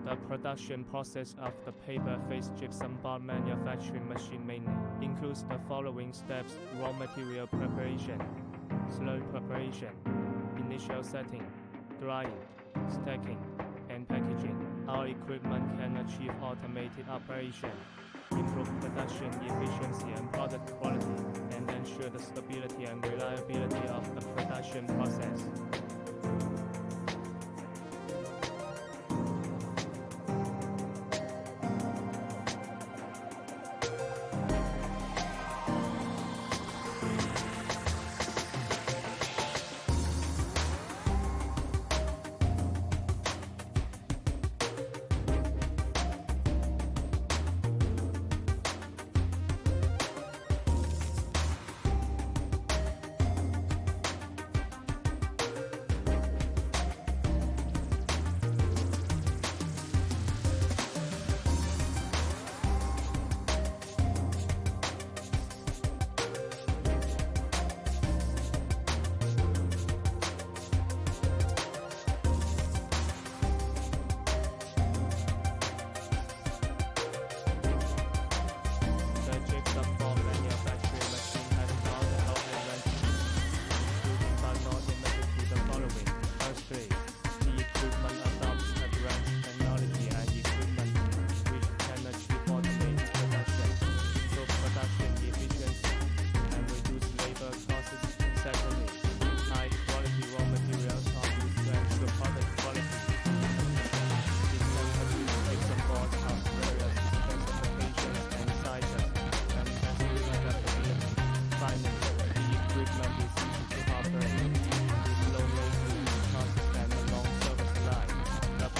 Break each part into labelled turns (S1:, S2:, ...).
S1: The production process of the paper face gypsum board manufacturing machine mainly includes the following steps: raw material preparation, slurry preparation, initial setting, drying, stacking, and packaging. Our equipment can achieve automated operation, improve production efficiency and product quality, and ensure the stability and reliability of the production process.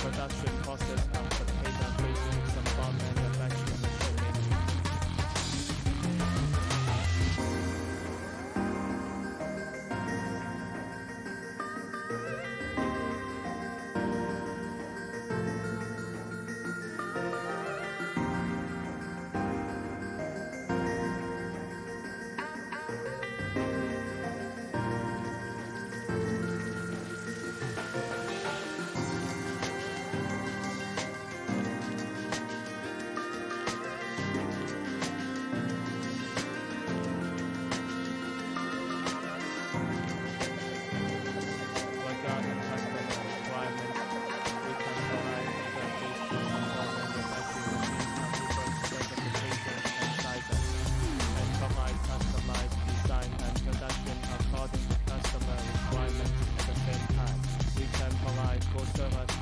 S1: Production process of the paper-based gypsum board manufacturing machine mainly.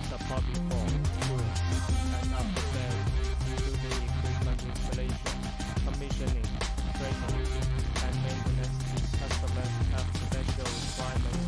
S1: Support before, during, and after sales, including equipment installation, commissioning, training, and maintenance. Customers have special requirements